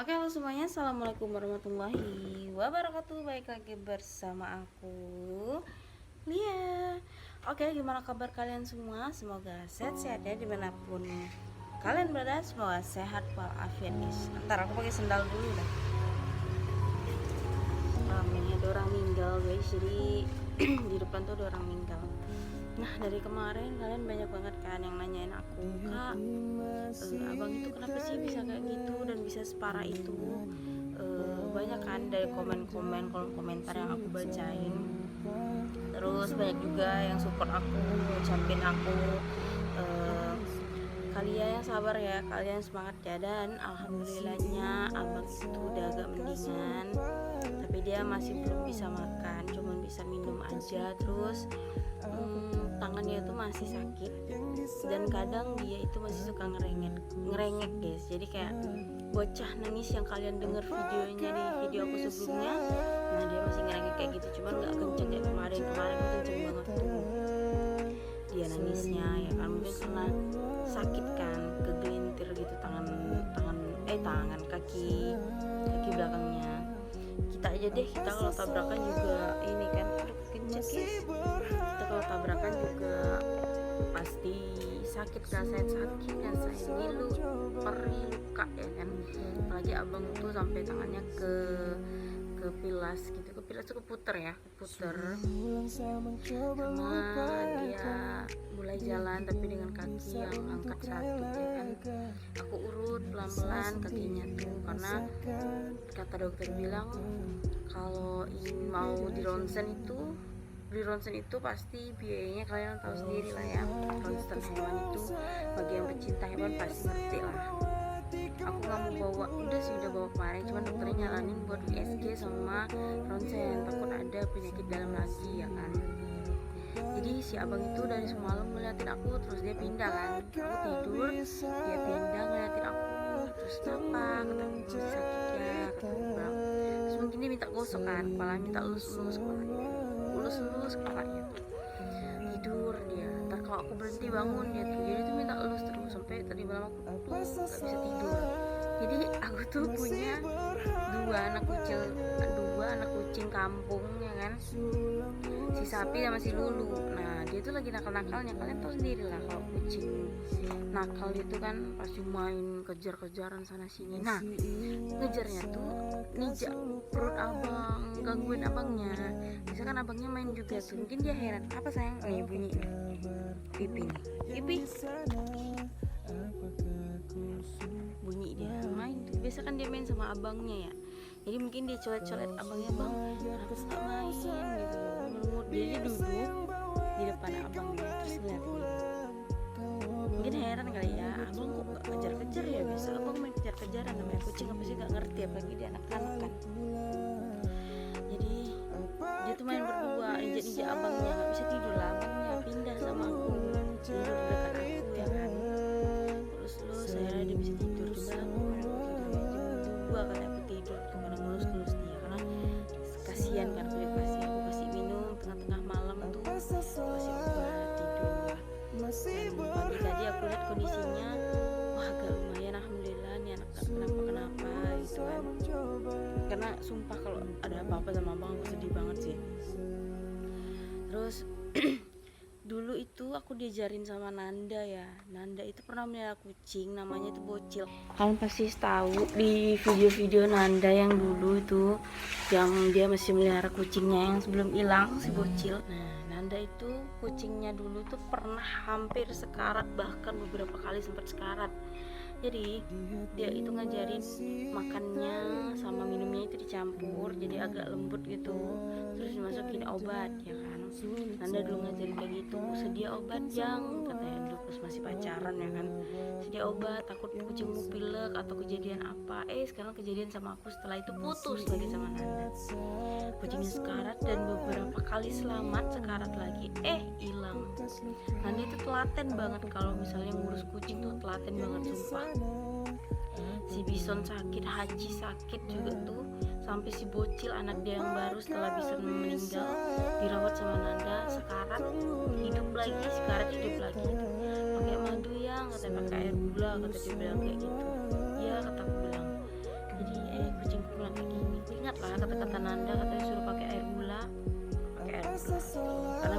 Oke, halo semuanya, assalamualaikum warahmatullahi wabarakatuh. Baik lagi bersama aku, Lia. Oke, gimana kabar kalian semua? Semoga sehat-sehat ya dimanapun kalian berada. Semoga sehat walafiat guys. Ntar aku pakai sendal dulu dah. Ini ada orang meninggal guys, jadi di depan tuh ada orang meninggal. Nah, dari kemarin kalian banyak banget kan yang nanyain aku, Kak, abang itu kenapa sih bisa kayak gitu dan bisa separah itu. Banyak kan dari komen-komen, kolom komentar yang aku bacain. Terus banyak juga yang support aku, ngucapin aku, kalian yang sabar ya, kalian semangat ya. Dan alhamdulillahnya abang itu udah agak mendingan, tapi dia masih belum bisa makan, cuman bisa minum aja. Terus tangannya itu masih sakit dan kadang dia itu masih suka ngerengek guys. Jadi kayak bocah nangis yang kalian denger videonya di video aku sebelumnya, nah dia masih ngerengek kayak gitu, cuman nggak kenceng kayak kemarin kenceng banget tuh dia nangisnya ya kan. Mungkin karena sakit kan, kegelintir gitu tangan kaki belakangnya. Kita aja deh, kita kalau tabrakan juga ini kan, aduh kencet guys, kita kalau tabrakan juga pasti sakit, rasain ngilu, perih, luka ya kan. Apalagi abang tuh sampai tangannya ke pilas gitu, keputer sama dia mulai jalan tapi dengan kaki yang angkat satu ya kan. Aku urut pelan-pelan kakinya tuh, karena kata dokter bilang kalau mau di ronsen itu pasti biayanya kalian tahu sendiri lah ya. Ronsen hewan itu bagi yang pecinta hewan pasti ngerti lah. Aku nggak mau bawa, udah bawa kemarin, cuman dokternya nyaranin buat USG sama ronsen, takut ada penyakit dalam lagi ya kan. Jadi si abang itu dari semalam ngeliatin aku, terus dia pindah kan, aku tidur, dia pindah ngeliatin aku, terus kenapa, kata aku masih sakit ya, kata aku bilang. Terus mungkin dia minta gosok kan, kepalanya minta lulus kepalanya tuh. Tidur dia, ntar kalau aku berhenti bangun dia tuh minta elus terus, sampai tadi malam aku tuh gak bisa tidur. Jadi aku tuh punya dua anak kucing kampung ya kan, si Sapi sama si Lulu. Nah dia tuh lagi nakal-nakalnya, kalian tahu sendiri lah kalau kucing nakal itu kan pasti main kejar-kejaran sana sini. Nah ngejarnya tuh nijak perut abang, gangguin abangnya. Misalkan abangnya main juga tuh, mungkin dia heran, apa sayang, nih bunyi pipi bunyi dia main tuh. Biasa kan dia main sama abangnya ya, jadi mungkin dia colet-colet abangnya, bang kenapa nggak main gitu. Dia duduk di depan abangnya terus ngeliatin, mungkin heran kali ya, abang kok gak kejar-kejar ya. Biasa abang main kejar-kejaran, namanya kucing apa sih gak ngerti, apalagi dia anak-anak kan. Jadi dia tuh main berdua, injak abangnya, gak bisa tidur lah, abangnya pindah sama aku, tidur dekat aku ya kan. Terus akhirnya dia bisa tidur. Coba aku tidur jam 2 kali aku tidur, karena ngelus dia, karena kasihan kan aku kasih minum tengah-tengah malam tuh, kasih obat tidur. Dan pagi tadi aku lihat kondisinya, wah agak lumayan, alhamdulillah nih anak kenapa gitu kan. Karena sumpah kalau ada apa-apa sama abang aku sedih banget sih. Terus dulu itu aku diajarin sama Nanda ya. Nanda itu pernah melihara kucing, namanya itu Bocil. Kalian pasti tahu di video-video Nanda yang dulu itu, yang dia masih melihara kucingnya yang sebelum hilang, si Bocil. Nah Nanda itu kucingnya dulu tuh pernah hampir sekarat, bahkan beberapa kali sempat sekarat. Jadi dia itu ngajarin makannya sama minumnya itu dicampur, jadi agak lembut gitu, terus dimasukin obat ya kan. Nanda dulu ngajarin kayak gitu, sedia obat yang katanya dulu pas masih pacaran ya kan, sedia obat takut kucingmu pilek atau kejadian apa. Sekarang kejadian sama aku, setelah itu putus lagi sama Nanda, kucingnya sekarat dan beberapa kali selamat, sekarat lagi hilang. Nanda itu telaten banget kalau misalnya ngurus kucing tuh, telaten banget sumpah. Si Bison sakit, Haji sakit juga tuh, sampai si Bocil anak dia yang baru setelah Bison meninggal dirawat sama Nanda, sekarat hidup lagi pakai madu yang katanya pakai air gula, kata dia bilang kayak gitu ya, kata aku bilang. Jadi kata Nanda katanya suruh pakai air gula karena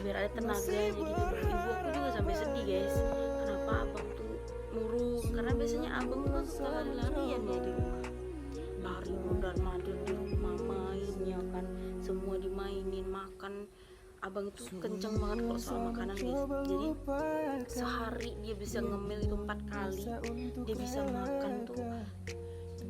biar ada tenaganya gitu. Ibu aku juga sampai sedih guys, kenapa abang tuh murung, karena biasanya abang tuh kan suka lari-larian ya di rumah, lari mondar mandir di rumah, main ya kan, semua dimainin, makan. Abang itu kenceng banget kalau soal makanan guys, jadi sehari dia bisa ngemil itu 4 kali, dia bisa makan tuh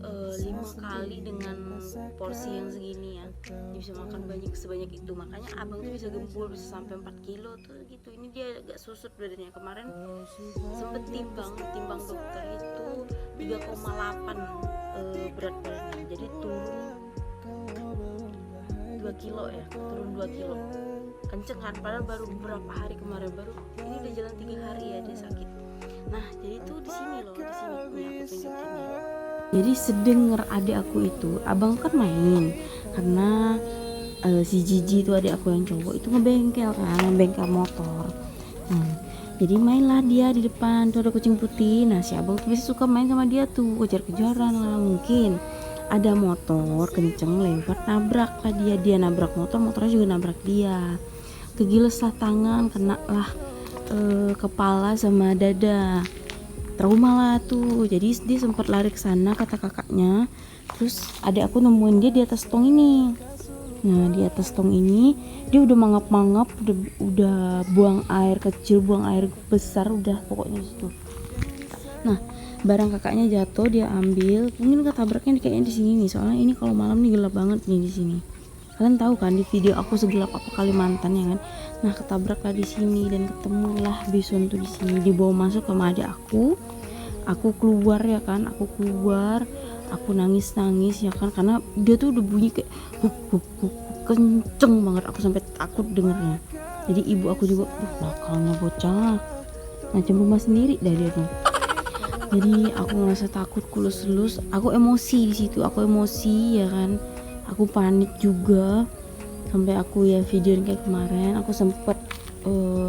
5 kali dengan porsi yang segini ya, dia bisa makan sebanyak itu, makanya abang tuh bisa gembul, bisa sampai 4 kilo tuh gitu. Ini dia agak susut badannya, kemarin sempet timbang dokter itu 3,8 berat badannya, jadi turun 2 kilo ya, turun 2 kilo, kenceng kan, padahal baru beberapa hari kemarin, baru ini udah jalan 3 hari ya dia sakit. Nah jadi tuh di sini loh, di sini nih aku tunjukin ya. Jadi sedenger adik aku itu, abang kan main karena si Gigi itu adik aku yang cowok itu ngebengkel motor. Jadi mainlah dia di depan tuh ada kucing putih. Nah si abang tuh biasa suka main sama dia tuh, kejar-kejaran lah, mungkin ada motor kenceng lewat, nabrak lah dia nabrak motornya juga nabrak dia, kegiles lah tangan, kena lah kepala sama dada, trauma lah tuh. Jadi dia sempat lari ke sana kata kakaknya. Terus adik aku nemuin dia di atas tong ini. Nah di atas tong ini dia udah mangap-mangap, udah buang air kecil, buang air besar, udah pokoknya situ. Nah barang kakaknya jatuh, dia ambil, mungkin ketabraknya kayaknya di sini nih, soalnya ini kalau malam nih gelap banget nih di sini. Kalian tahu kan di video aku segelap apa Kalimantan ya kan. Nah ketabraklah di sini dan ketemulah bison tuh di sini, dibawa masuk sama adik aku keluar ya kan, aku nangis ya kan, karena dia tuh udah bunyi kayak kenceng banget, aku sampai takut dengernya. Jadi ibu aku juga nakalnya bocah, macam rumah sendiri dah dia tuh. Jadi aku ngerasa takut, kulus-lus, aku emosi di situ, ya kan, aku panik juga, sampai aku ya videoin kayak kemarin, aku sempet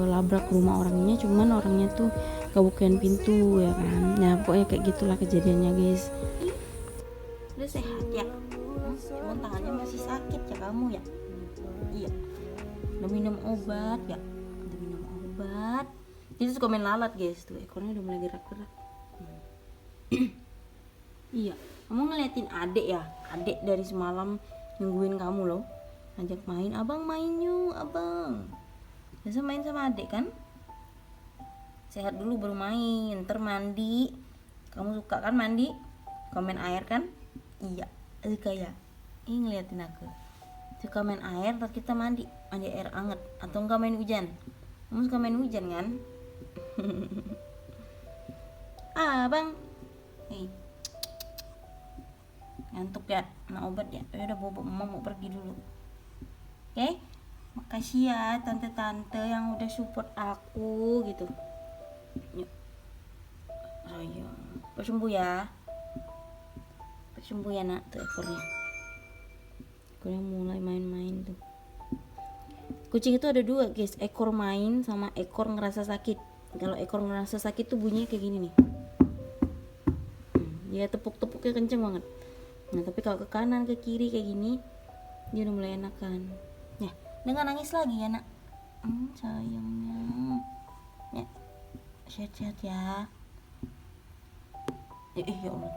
labrak rumah orangnya, cuman orangnya tuh kebukaan pintu ya kan. Nah pokoknya kayak gitulah kejadiannya guys. Udah sehat ya, cuman tangannya masih sakit ya kamu ya. Iya, udah minum obat ya, Dia suka main lalat guys, tuh ekornya udah mulai gerak-gerak. Iya, kamu ngeliatin adek ya, adek dari semalam nungguin kamu loh, ngajak main, abang main yuk abang, biasa main sama adek kan, sehat dulu baru main, ntar mandi, kamu suka kan mandi, kamu main air kan, iya, suka ya, ini ngeliatin aku, suka main air, ntar kita mandi air anget, atau enggak main hujan, kamu suka main hujan kan, abang, ngantuk ya, kena obat ya, udah bobok, mama mau pergi dulu. Oke, makasih ya tante-tante yang udah support aku gitu. Yuk, sayang, bersembuh ya nak, tuh ekornya mulai main-main tuh. Kucing itu ada 2 guys, ekor main sama ekor ngerasa sakit. Kalau ekor ngerasa sakit tuh bunyinya kayak gini nih, dia tepuk-tepuknya kenceng banget. Nah tapi kalau ke kanan ke kiri kayak gini, dia udah mulai enakan ya. Jangan nangis lagi ya nak, sayangnya ya, sehat-sehat ya. Ya Allah,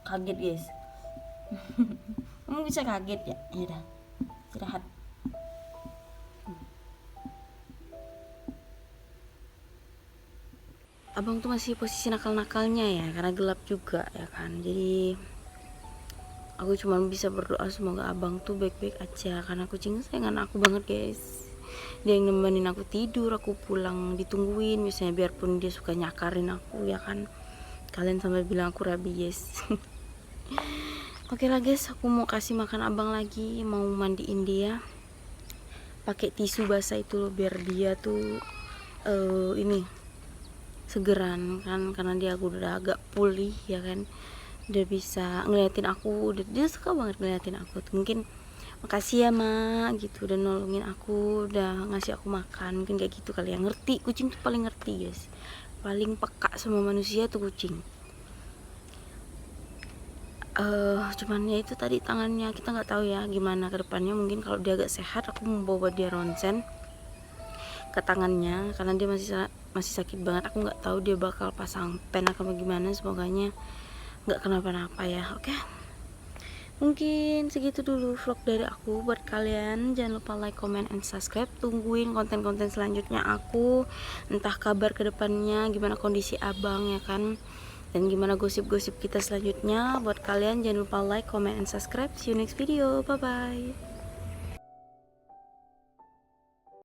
kaget guys. Kamu bisa kaget ya, udah istirahat. Abang tuh masih posisi nakal-nakalnya ya, karena gelap juga ya kan. Jadi aku cuma bisa berdoa semoga abang tuh baik-baik aja, karena kucing sayangan aku banget guys. Dia yang nemenin aku tidur, aku pulang ditungguin misalnya, biarpun dia suka nyakarin aku ya kan. Kalian sampai bilang aku rabies. Oke lah guys, aku mau kasih makan abang lagi, mau mandiin dia pakai tisu basah itu loh, biar dia tuh ini segeran kan, karena dia udah agak pulih ya kan, udah bisa ngeliatin aku, dia suka banget ngeliatin aku tuh. Mungkin makasih ya mak gitu, udah nolongin aku, udah ngasih aku makan, mungkin kayak gitu kali ya. Ngerti, kucing tuh paling ngerti guys, paling peka sama manusia tuh kucing. Cuman ya itu tadi tangannya, kita nggak tahu ya gimana ke depannya. Mungkin kalau dia agak sehat aku mau bawa dia ronsen ke tangannya, karena dia masih sakit banget. Aku nggak tahu dia bakal pasang pen atau bagaimana, semoganya nggak kenapa-napa ya. Oke, mungkin segitu dulu vlog dari aku buat kalian. Jangan lupa like, comment, and subscribe. Tungguin konten-konten selanjutnya aku, entah kabar kedepannya gimana, kondisi abang ya kan, dan gimana gosip-gosip kita selanjutnya. Buat kalian jangan lupa like, comment, and subscribe. See you next video, bye bye.